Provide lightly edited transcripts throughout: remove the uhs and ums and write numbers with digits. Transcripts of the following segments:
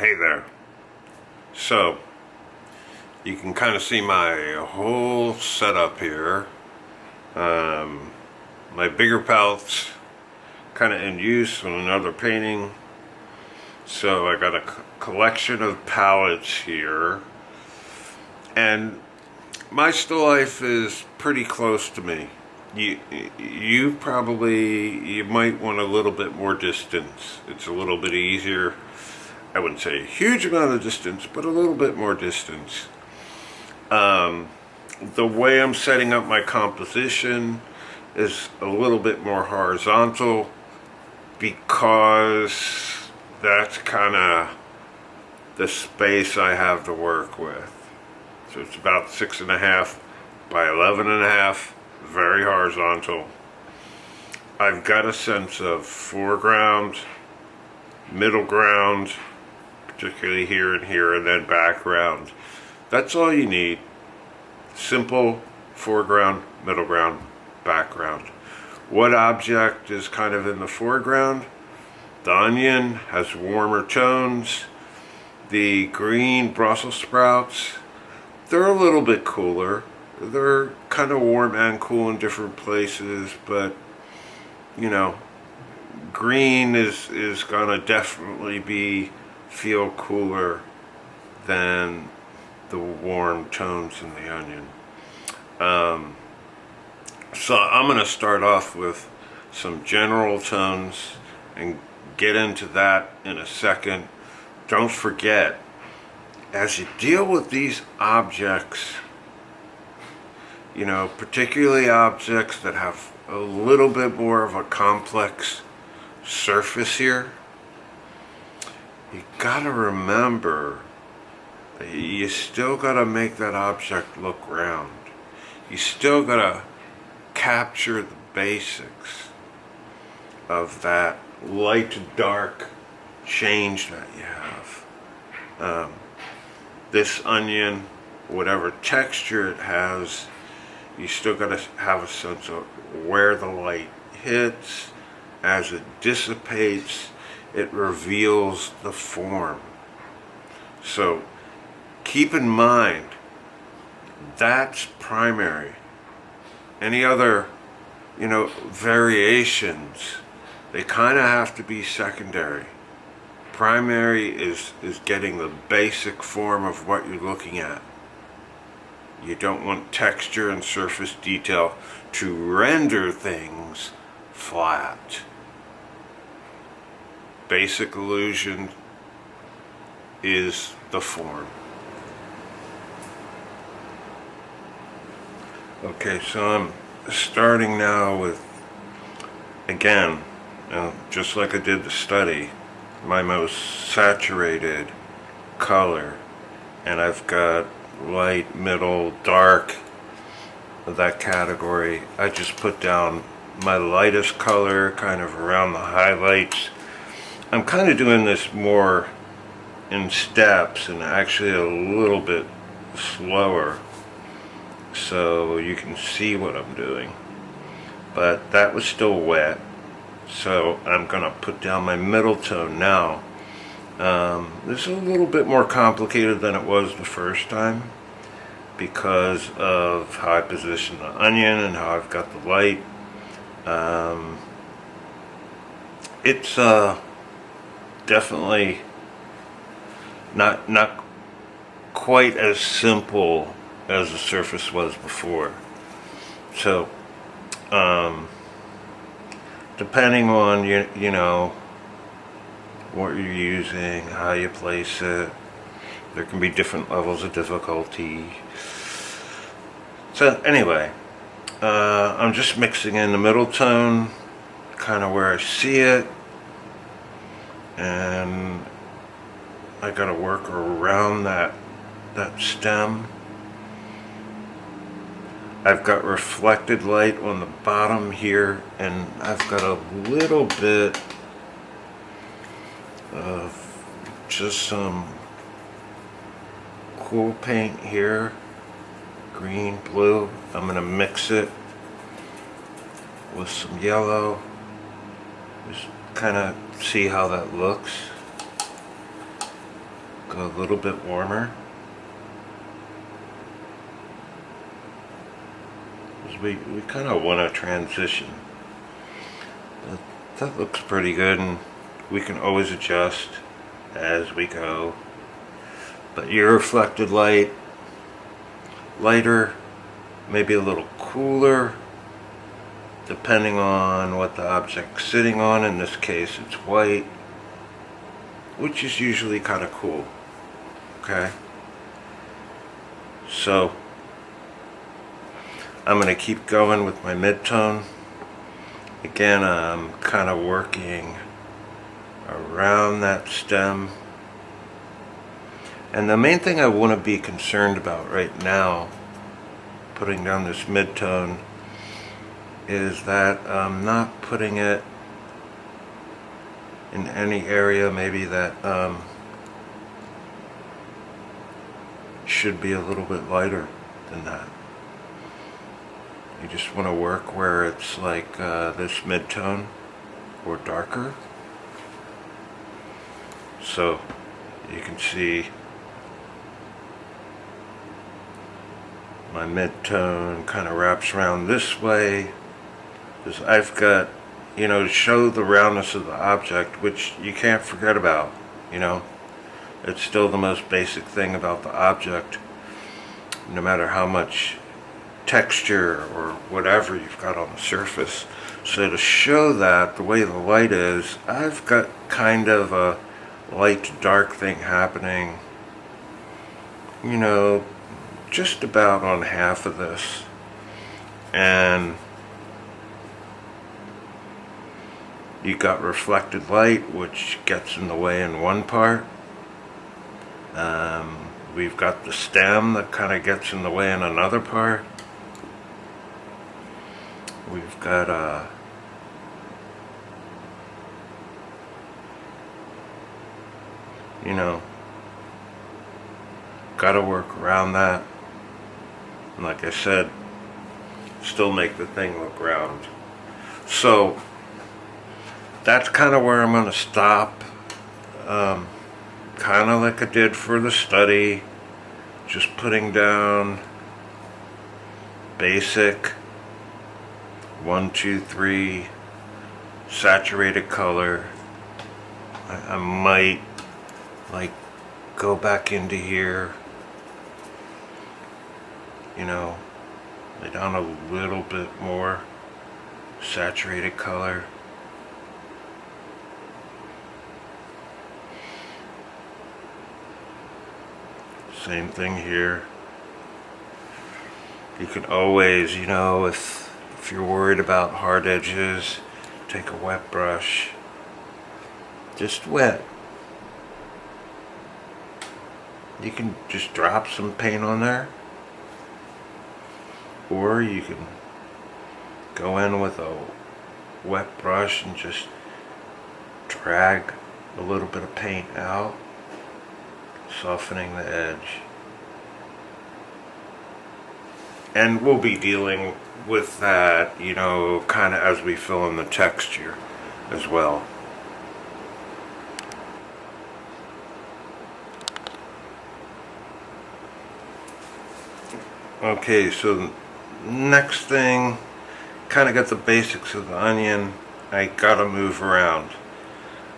Hey there. So, you can kind of see my whole setup here. My bigger palettes kind of in use on another painting. So I got a collection of palettes here. And my still life is pretty close to me. You might want a little bit more distance. It's a little bit easier. I wouldn't say a huge amount of distance, but a little bit more distance. The way I'm setting up my composition is a little bit more horizontal because that's kind of the space I have to work with. So it's about 6.5 by 11.5, very horizontal. I've got a sense of foreground, middle ground, particularly here and here, and then background. That's all you need. Simple foreground, middle ground, background. What object is kind of in the foreground? The onion has warmer tones. The green Brussels sprouts, they're a little bit cooler. They're kind of warm and cool in different places, but you know, green is gonna definitely feel cooler than the warm tones in the onion. So I'm gonna start off with some general tones and get into that in a second. Don't forget, as you deal with these objects, you know, particularly objects that have a little bit more of a complex surface here, you gotta remember that you still gotta make that object look round. You still gotta capture the basics of that light to dark change that you have. This onion, whatever texture it has, you still got to have a sense of where the light hits. As it dissipates, it reveals the form. So keep in mind, that's primary. Any other, variations, they kind of have to be secondary. Primary is getting the basic form of what you're looking at. You don't want texture and surface detail to render things flat. Basic illusion is the form. Okay, so I'm starting now with, again, just like I did the study, my most saturated color, and I've got light, middle, dark, that category. I just put down my lightest color kind of around the highlights. I'm kind of doing this more in steps and actually a little bit slower so you can see what I'm doing, but that was still wet. So I'm going to put down my middle tone now. This is a little bit more complicated than it was the first time because of how I position the onion and how I've got the light. It's definitely not quite as simple as the surface was before. So depending on you know what you're using, how you place it, there can be different levels of difficulty. So anyway, I'm just mixing in the middle tone, kind of where I see it, and I gotta work around that stem. I've got reflected light on the bottom here, and I've got a little bit of just some cool paint here, green, blue. I'm going to mix it with some yellow, just kind of see how that looks. Go a little bit warmer. We kind of want to transition. That looks pretty good, and we can always adjust as we go. But your reflected light, lighter, maybe a little cooler, depending on what the object's sitting on. In this case, it's white, which is usually kind of cool. Okay? So, I'm going to keep going with my midtone. Again, I'm kind of working around that stem. And the main thing I want to be concerned about right now, putting down this midtone, is that I'm not putting it in any area maybe that should be a little bit lighter than that. You just want to work where it's like this midtone or darker. So you can see my midtone kind of wraps around this way, because I've got, to show the roundness of the object, which you can't forget about, It's still the most basic thing about the object, no matter how much texture or whatever you've got on the surface. So to show that the way the light is, I've got kind of a light to dark thing happening, just about on half of this. And you got reflected light, which gets in the way in one part. We've got the stem that kind of gets in the way in another part. We've got got to work around that. And like I said, still make the thing look round. So that's kind of where I'm going to stop. Kind of like I did for the study, just putting down basic 1, 2, 3 saturated color. I might go back into here, lay down a little bit more saturated color. Same thing here. You can always, if you're worried about hard edges, take a wet brush, just wet. You can just drop some paint on there, or you can go in with a wet brush and just drag a little bit of paint out, softening the edge. And we'll be dealing with that, kind of as we fill in the texture as well. Okay, so next thing, kind of got the basics of the onion. I gotta move around.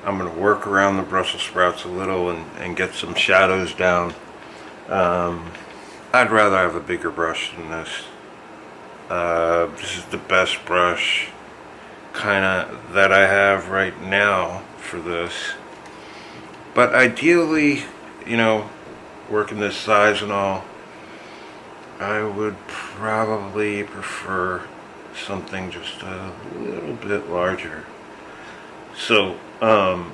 I'm gonna work around the Brussels sprouts a little and get some shadows down. I'd rather have a bigger brush than this. This is the best brush kinda that I have right now for this. But ideally, working this size and all, I would probably prefer something just a little bit larger. So, I'm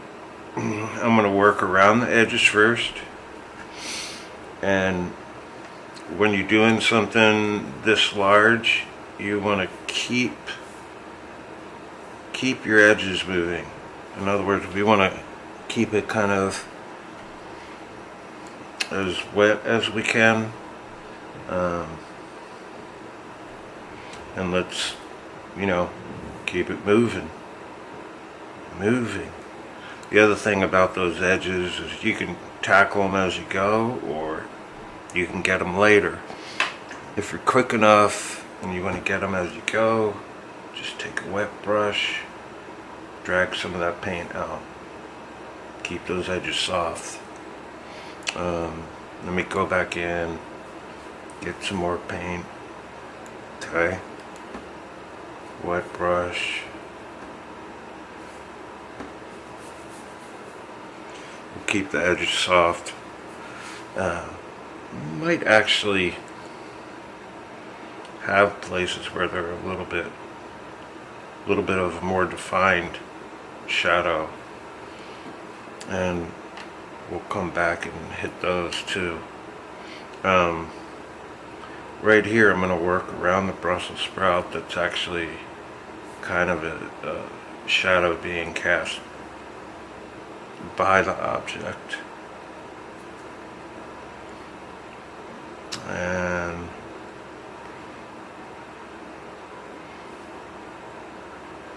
going to work around the edges first. And when you're doing something this large, you want to keep your edges moving. In other words, we want to keep it kind of as wet as we can. And let's, keep it moving. The other thing about those edges is you can tackle them as you go, or you can get them later. If you're quick enough and you want to get them as you go, just take a wet brush, drag some of that paint out, keep those edges soft. Let me go back in, get some more paint. Okay, wet brush. Keep the edges soft. Might actually have places where they're a little bit of a more defined shadow, and we'll come back and hit those too. Right here I'm going to work around the Brussels sprout that's actually kind of a shadow being cast by the object. And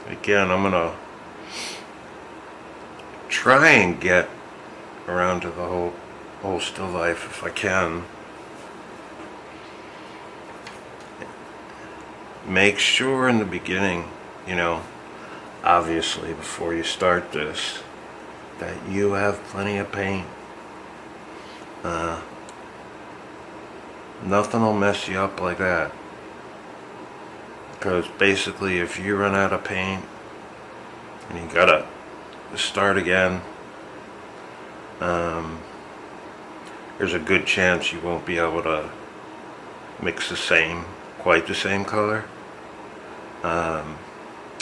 again, I'm gonna try and get around to the whole still life if I can. Make sure in the beginning, obviously before you start this, that you have plenty of paint. Nothing will mess you up like that. Because basically if you run out of paint and you gotta start again, there's a good chance you won't be able to mix quite the same color.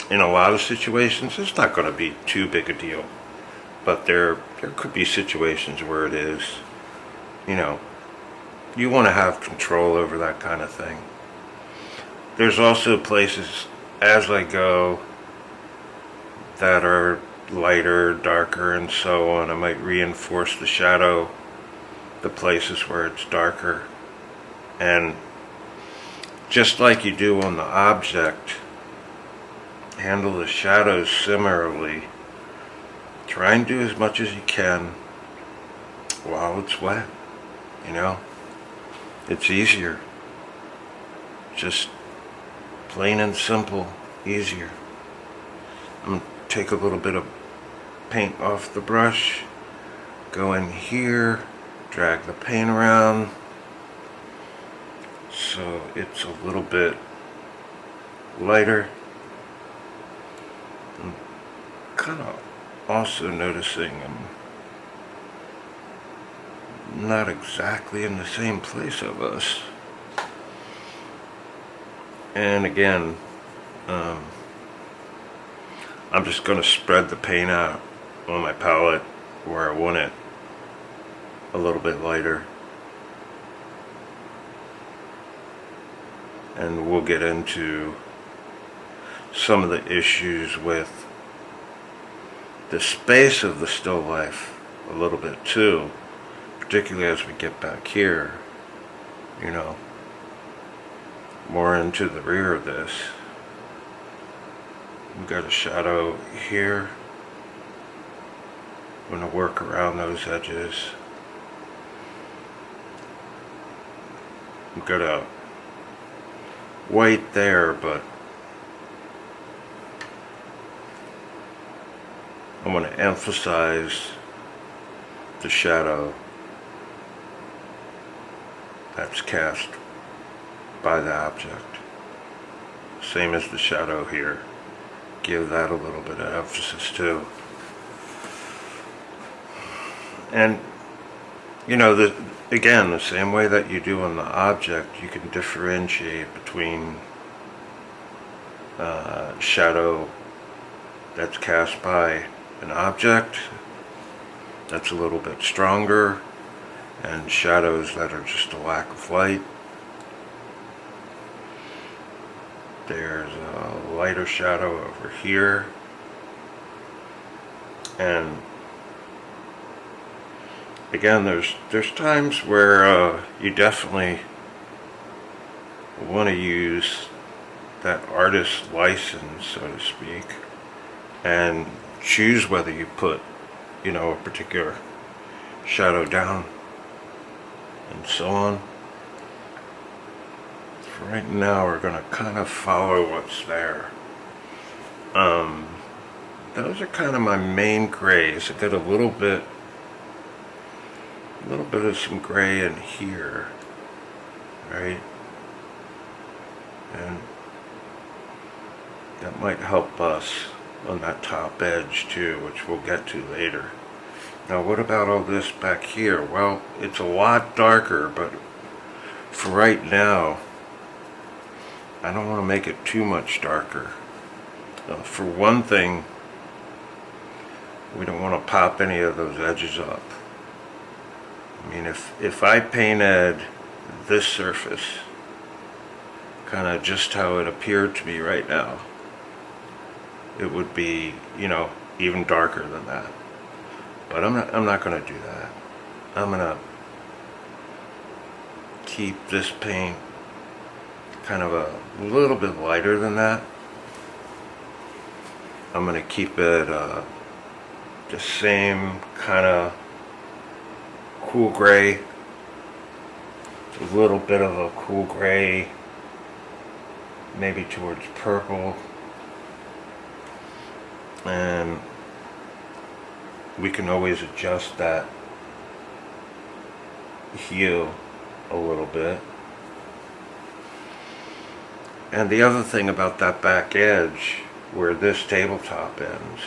In a lot of situations it's not going to be too big a deal, but there could be situations where it is. You want to have control over that kind of thing. There's also places as I go that are lighter, darker, and so on. I might reinforce the shadow the places where it's darker, and just like you do on the object, handle the shadows similarly. Try and do as much as you can while it's wet. It's easier. Just plain and simple, easier. I'm going to take a little bit of paint off the brush, go in here, drag the paint around so it's a little bit lighter. I'm kind of also noticing I'm not exactly in the same place of us. And again, I'm just going to spread the paint out on my palette where I want it a little bit lighter. And we'll get into some of the issues with the space of the still life a little bit too, particularly as we get back here, more into the rear of this. We've got a shadow here. I'm going to work around those edges. We've got a white there, but I want to emphasize the shadow that's cast by the object. Same as the shadow here. Give that a little bit of emphasis too. And again, the same way that you do on the object, you can differentiate between shadow that's cast by an object that's a little bit stronger, and shadows that are just a lack of light. There's a lighter shadow over here, and again, there's times where you definitely want to use that artist's license, so to speak, and choose whether you put, a particular shadow down, and so on. For right now, we're going to kind of follow what's there. Those are kind of my main grays. I got a little bit of some gray in here, right? And that might help us on that top edge too, which we'll get to later. Now what about all this back here? Well, it's a lot darker, but for right now, I don't want to make it too much darker. For one thing, we don't want to pop any of those edges up. I mean, if I painted this surface kind of just how it appeared to me right now, it would be, you know, even darker than that. But I'm not going to do that. I'm going to keep this paint kind of a little bit lighter than that. I'm going to keep it the same kind of cool gray, a little bit of a cool gray, maybe towards purple, and we can always adjust that hue a little bit. And the other thing about that back edge, where this tabletop ends,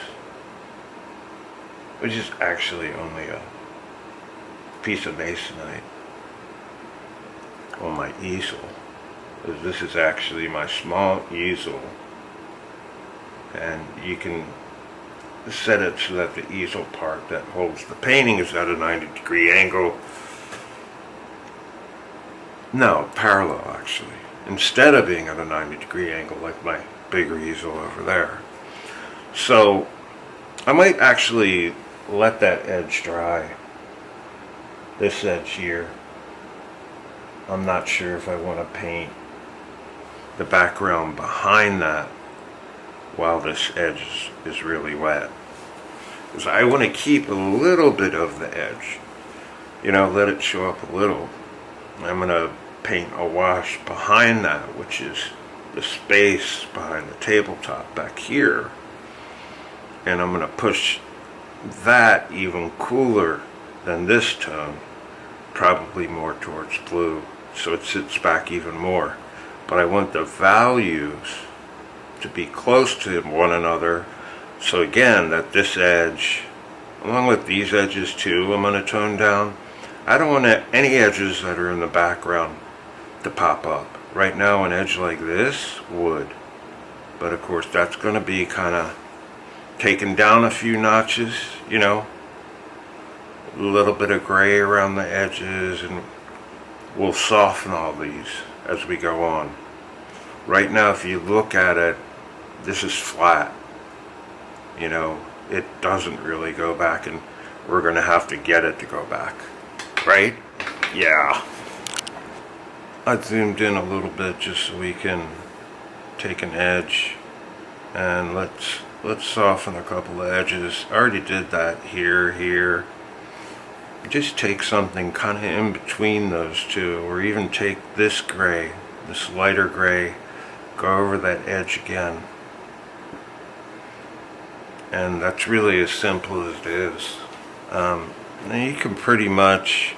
which is actually only a piece of masonite on my easel. This is actually my small easel, and you can set it so that the easel part that holds the painting is at a 90-degree angle. No, parallel actually, instead of being at a 90-degree angle like my bigger easel over there. So I might actually let that edge dry, this edge here. I'm not sure if I want to paint the background behind that while this edge is really wet, because I want to keep a little bit of the edge, you know, let it show up a little. I'm going to paint a wash behind that, which is the space behind the tabletop back here, and I'm going to push that even cooler than this tone, probably more towards blue, so it sits back even more. But I want the values to be close to one another, so again, that this edge, along with these edges too, I'm going to tone down. I don't want any edges that are in the background to pop up. Right now, an edge like this would, but of course that's going to be kind of taken down a few notches, you know, a little bit of gray around the edges, and we'll soften all these as we go on. Right now, if you look at it, this is flat, you know, it doesn't really go back, and we're going to have to get it to go back, right? Yeah. I zoomed in a little bit just so we can take an edge, and let's soften a couple of edges. I already did that here. Just take something kind of in between those two, or even take this gray, this lighter gray, go over that edge again. And that's really as simple as it is. Now you can pretty much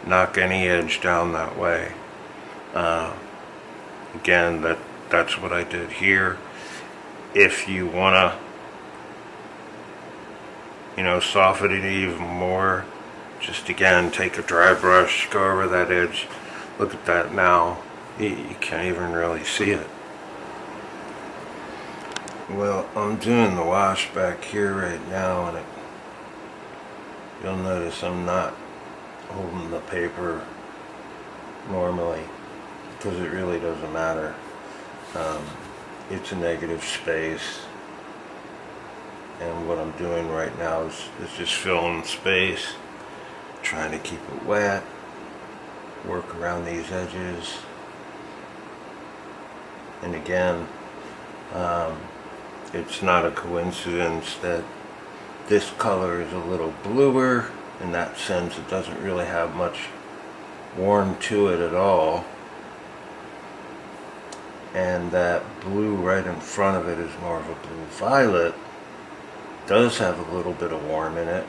knock any edge down that way. Again, that's what I did here. If you want to, you know, soften it even more, just again take a dry brush, go over that edge. Look at that now. You can't even really see it. Well, I'm doing the wash back here right now, and you'll notice I'm not holding the paper normally, because it really doesn't matter. It's a negative space, and what I'm doing right now is just filling space, trying to keep it wet, work around these edges. And again, it's not a coincidence that this color is a little bluer in that sense. It doesn't really have much warm to it at all. And that blue right in front of it is more of a blue violet. Does have a little bit of warm in it.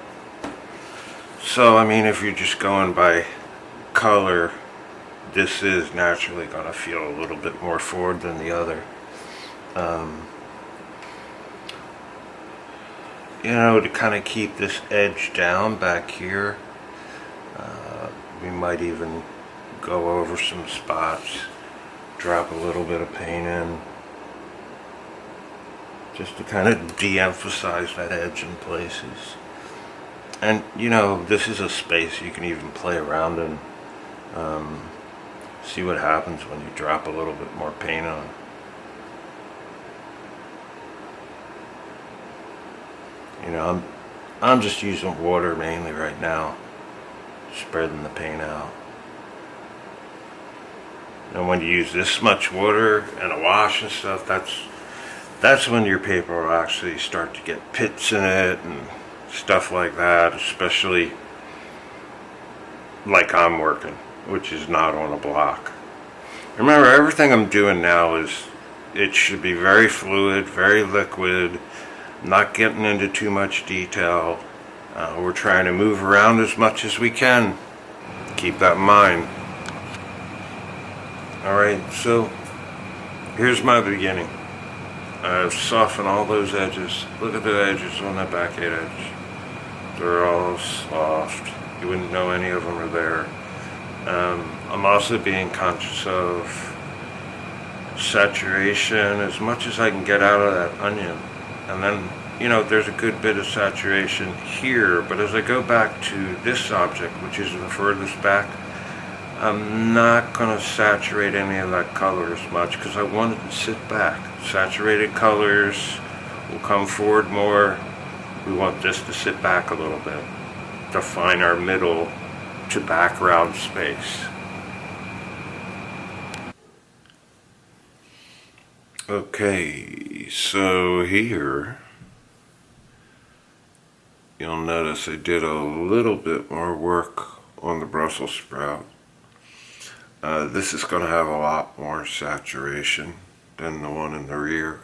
So, I mean, if you're just going by color, this is naturally going to feel a little bit more forward than the other. You know, to kind of keep this edge down back here, we might even go over some spots, drop a little bit of paint in, just to kind of de-emphasize that edge in places. And you know, this is a space you can even play around in, see what happens when you drop a little bit more paint on. You know, I'm just using water mainly right now, spreading the paint out. And when you use this much water and a wash and stuff, that's when your paper will actually start to get pits in it and stuff like that, especially like I'm working, which is not on a block. Remember, everything I'm doing now it should be very fluid, very liquid, not getting into too much detail. We're trying to move around as much as we can. Keep that in mind. Alright, so here's my beginning. I've softened all those edges. Look at the edges on that back edge. They're all soft. You wouldn't know any of them are there. I'm also being conscious of saturation as much as I can get out of that onion. And then, you know, there's a good bit of saturation here, but as I go back to this object, which is the furthest back, I'm not going to saturate any of that color as much because I want it to sit back. Saturated colors will come forward more. We want this to sit back a little bit, define our middle to background space. Okay, so here you'll notice I did a little bit more work on the Brussels sprout. This is going to have a lot more saturation than the one in the rear.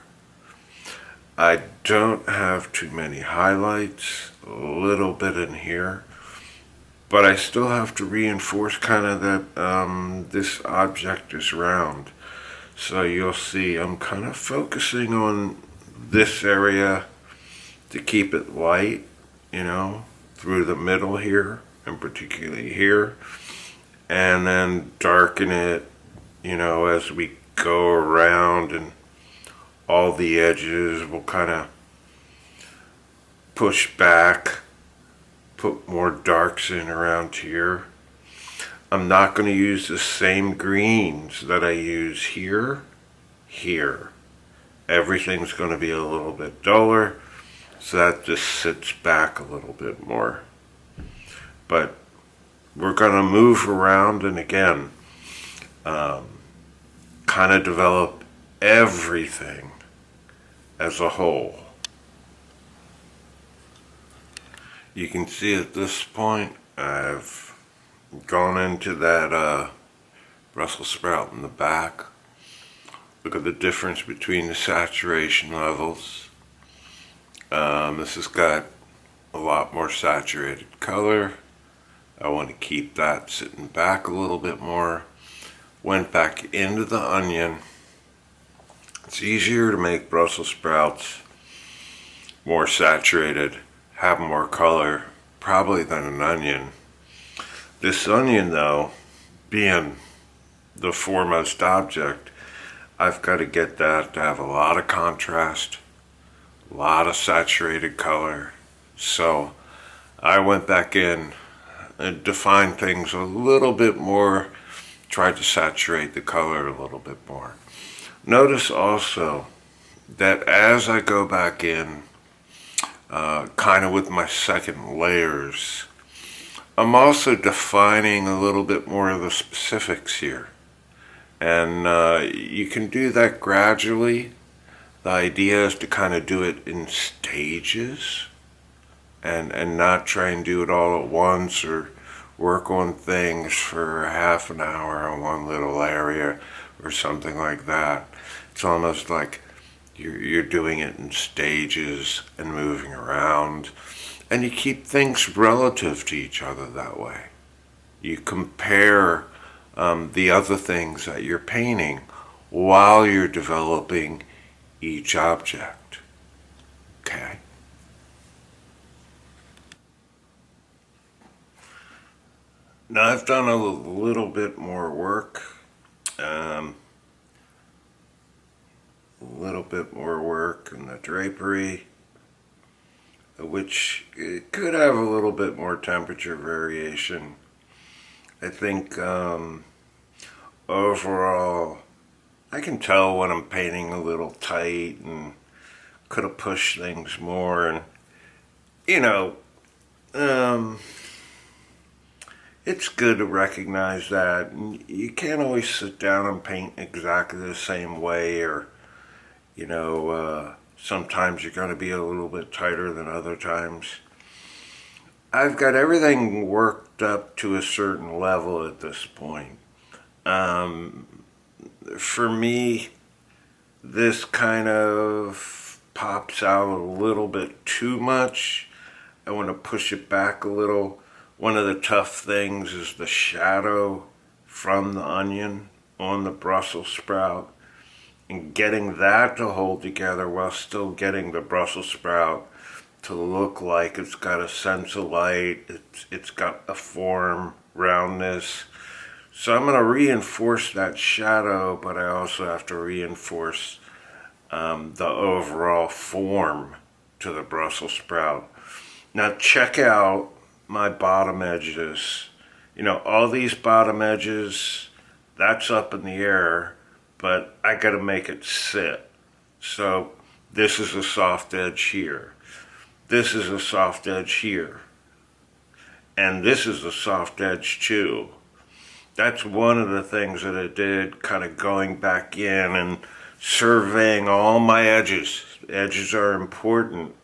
I don't have too many highlights, a little bit in here, but I still have to reinforce kind of that this object is round. So you'll see I'm kind of focusing on this area to keep it light, you know, through the middle here, and particularly here, and then darken it, you know, as we go around, and all the edges will kind of push back, put more darks in around here. I'm not going to use the same greens that I use here. Everything's going to be a little bit duller, so that just sits back a little bit more. But we're going to move around and again, kind of develop everything as a whole. You can see at this point I've gone into that Brussels sprout in the back. Look at the difference between the saturation levels. This has got a lot more saturated color. I want to keep that sitting back a little bit more. Went back into the onion. It's easier to make Brussels sprouts more saturated, have more color, probably than an onion. This onion, though, being the foremost object, I've got to get that to have a lot of contrast, a lot of saturated color. So I went back in and defined things a little bit more, tried to saturate the color a little bit more. Notice also that as I go back in, kind of with my second layers, I'm also defining a little bit more of the specifics here. And you can do that gradually. The idea is to kind of do it in stages. and not try and do it all at once, or work on things for half an hour on one little area or something like that. It's almost like you're doing it in stages and moving around, and you keep things relative to each other that way. You compare the other things that you're painting while you're developing each object. Okay? Now I've done a little bit more work. A little bit more work in the drapery, which it could have a little bit more temperature variation. I think overall, I can tell when I'm painting a little tight and could have pushed things more. And, you know, it's good to recognize that. And you can't always sit down and paint exactly the same way, or, sometimes you're going to be a little bit tighter than other times. I've got everything worked up to a certain level at this point. For me, this kind of pops out a little bit too much. I want to push it back a little. One of the tough things is the shadow from the onion on the Brussels sprout, and getting that to hold together while still getting the Brussels sprout to look like it's got a sense of light, it's got a form, roundness. So I'm going to reinforce that shadow, but I also have to reinforce the overall form to the Brussels sprout. Now check out my bottom edges. All these bottom edges, that's up in the air, but I got to make it sit. So this is a soft edge here. This is a soft edge here. And this is a soft edge too. That's one of the things that I did, kind of going back in and surveying all my edges. Edges are important.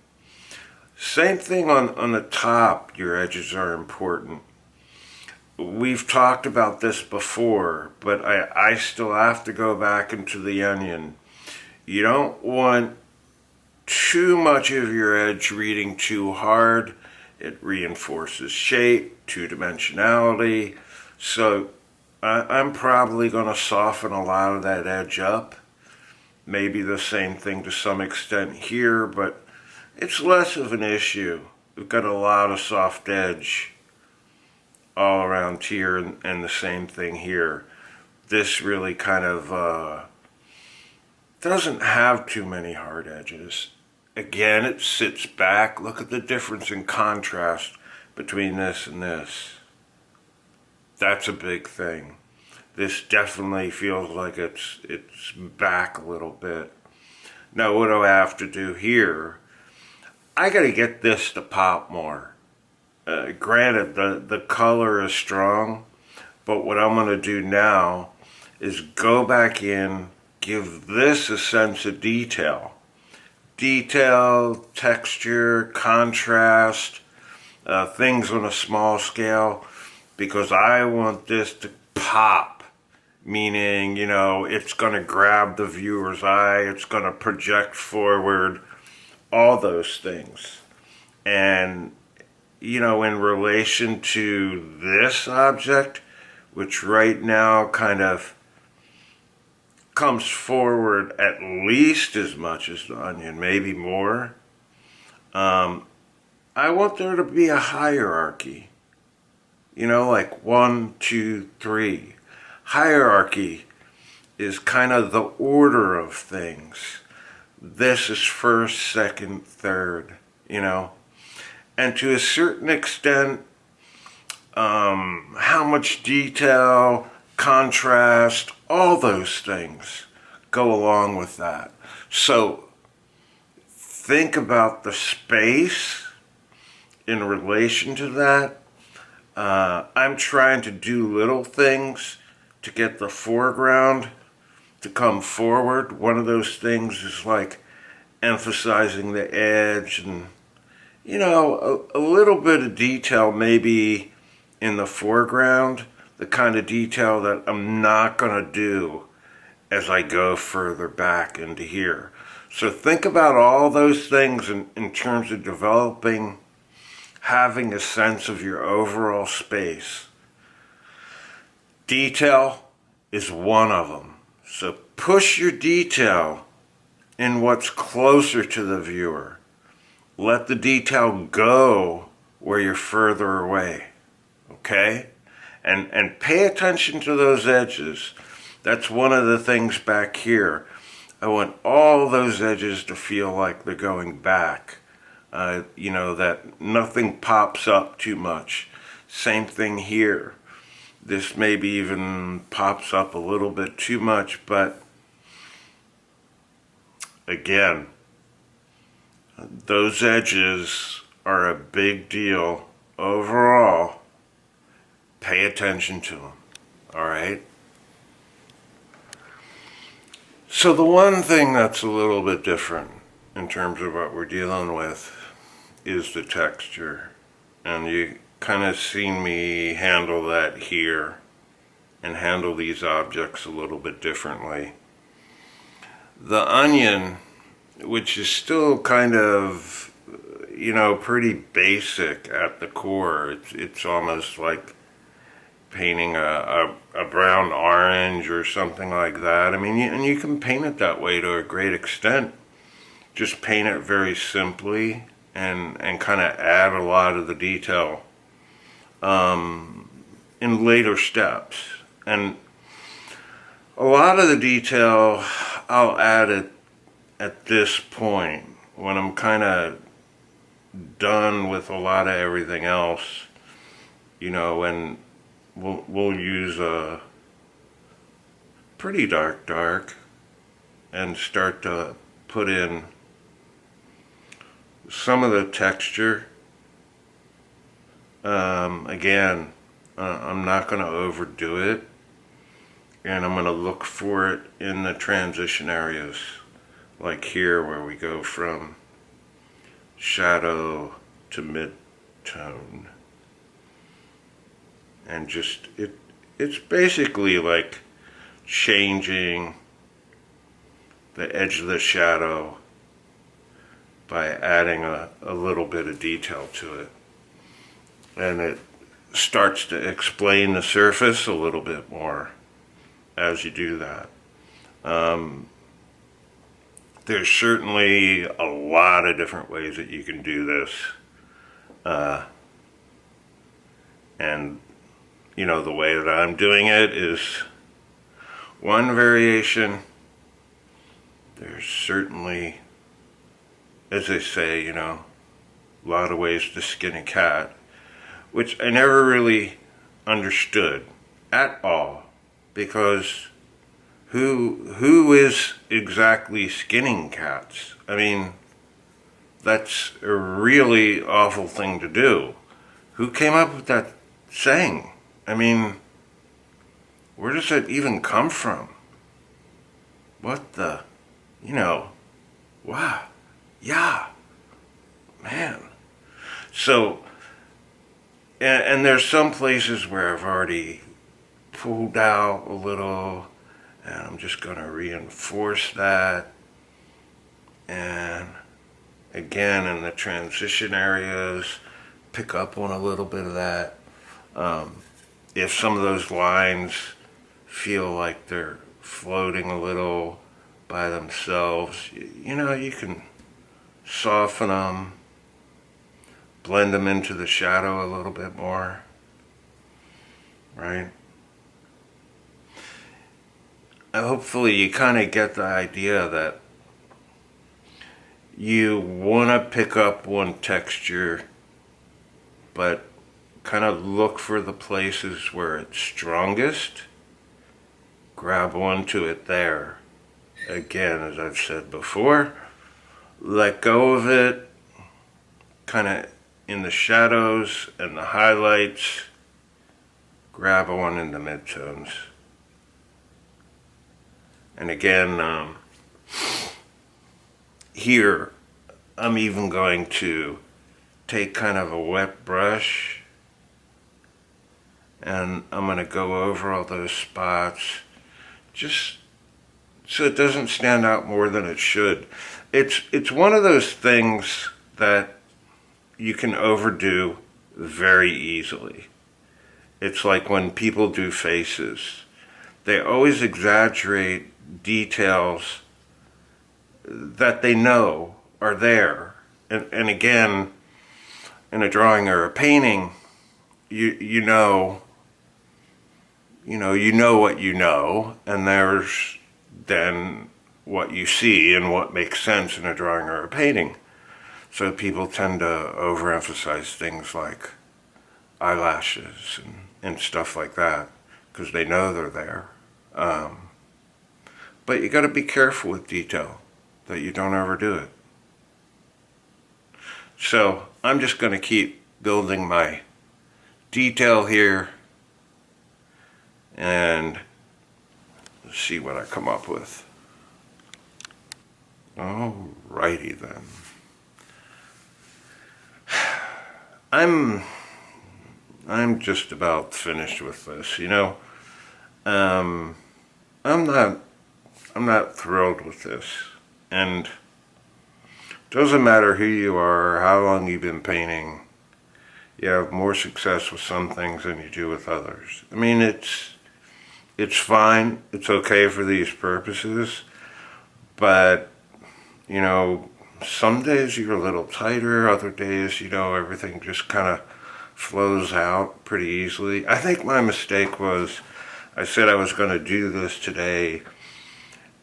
Same thing on the top, your edges are important. We've talked about this before, but I still have to go back into the onion. You don't want too much of your edge reading too hard. It reinforces shape, two-dimensionality. So I'm probably going to soften a lot of that edge up. Maybe the same thing to some extent here, but it's less of an issue. We've got a lot of soft edge all around here, and the same thing here. This really kind of doesn't have too many hard edges. Again, it sits back. Look at the difference in contrast between this and this. That's a big thing. This definitely feels like it's back a little bit. Now what do I have to do here? I got to get this to pop more. Granted, the color is strong, but what I'm going to do now is go back in, give this a sense of detail. Detail, texture, contrast, things on a small scale, because I want this to pop, meaning, it's going to grab the viewer's eye, it's going to project forward, all those things. And in relation to this object, which right now kind of comes forward at least as much as the onion, maybe more, I want there to be a hierarchy. Like 1, 2, 3. Hierarchy is kind of the order of things. This is first, second, third, And to a certain extent, how much detail, contrast, all those things go along with that. So think about the space in relation to that. I'm trying to do little things to get the foreground to come forward. One of those things is like emphasizing the edge and a little bit of detail maybe in the foreground, the kind of detail that I'm not going to do as I go further back into here. So think about all those things in terms of developing, having a sense of your overall space. Detail is one of them. So push your detail in what's closer to the viewer. Let the detail go where you're further away. Okay? And pay attention to those edges. That's one of the things back here. I want all those edges to feel like they're going back. That nothing pops up too much. Same thing here. This maybe even pops up a little bit too much, but again, those edges are a big deal overall. Pay attention to them, all right? So the one thing that's a little bit different in terms of what we're dealing with is the texture. And you kind of seen me handle that here and handle these objects a little bit differently. The onion, which is still kind of, pretty basic at the core. It's almost like painting a brown orange or something like that. I mean, and you can paint it that way to a great extent. Just paint it very simply and kind of add a lot of the detail in later steps. And a lot of the detail I'll add it at this point when I'm kind of done with a lot of everything else, and we'll use a pretty dark and start to put in some of the texture. Again, I'm not going to overdo it, and I'm going to look for it in the transition areas, like here where we go from shadow to mid-tone. And just, it's basically like changing the edge of the shadow by adding a little bit of detail to it. And it starts to explain the surface a little bit more as you do that. There's certainly a lot of different ways that you can do this. And the way that I'm doing it is one variation. There's certainly, as they say, a lot of ways to skin a cat, which I never really understood at all, because who is exactly skinning cats? I mean, that's a really awful thing to do. Who came up with that saying? I mean, where does that even come from? What the, wow, yeah, man. So, and there's some places where I've already pulled out a little, and I'm just going to reinforce that. And again, in the transition areas, pick up on a little bit of that. If some of those lines feel like they're floating a little by themselves, you can soften them, blend them into the shadow a little bit more, right? Hopefully you kind of get the idea that you want to pick up one texture, but kind of look for the places where it's strongest, grab onto it there. Again, as I've said before, let go of it, kind of in the shadows and the highlights, grab one in the midtones. And again, here, I'm even going to take kind of a wet brush and I'm going to go over all those spots just so it doesn't stand out more than it should. It's one of those things that you can overdo very easily. It's like when people do faces. They always exaggerate details that they know are there. And again, in a drawing or a painting, you know what you know, and there's then what you see and what makes sense in a drawing or a painting. So people tend to overemphasize things like eyelashes and stuff like that because they know they're there. But you got to be careful with detail that you don't overdo it. So I'm just going to keep building my detail here and see what I come up with. Alrighty then. I'm just about finished with this, I'm not thrilled with this. And it doesn't matter who you are or how long you've been painting, you have more success with some things than you do with others. I mean, it's fine, it's okay for these purposes, but some days you're a little tighter, other days, everything just kind of flows out pretty easily. I think my mistake was I said I was going to do this today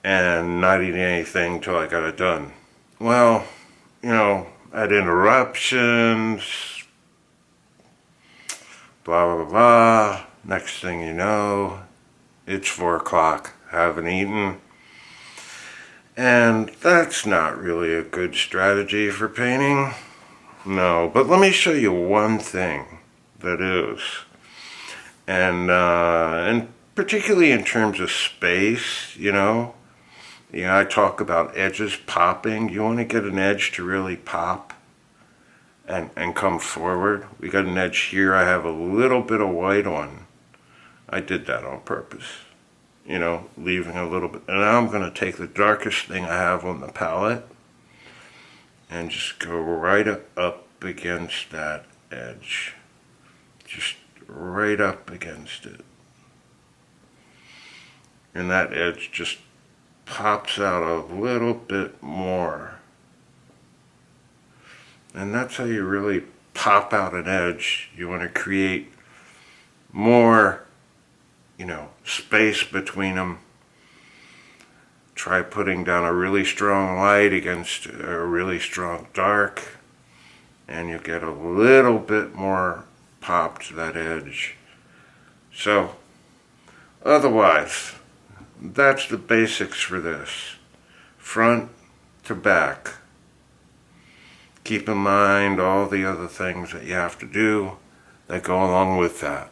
and not eat anything till I got it done. Well, I had interruptions, blah, blah, blah. Next thing you know, it's 4 o'clock, haven't eaten. And that's not really a good strategy for painting. No, but let me show you one thing that is. And particularly in terms of space, I talk about edges popping. You want to get an edge to really pop and come forward. We got an edge here. I have a little bit of white on. I did that on purpose. Leaving a little bit. And now I'm going to take the darkest thing I have on the palette and just go right up against that edge. Just right up against it. And that edge just pops out a little bit more. And that's how you really pop out an edge. You want to create more space between them. Try putting down a really strong light against a really strong dark, and you get a little bit more pop to that edge. So, otherwise, that's the basics for this. Front to back. Keep in mind all the other things that you have to do that go along with that.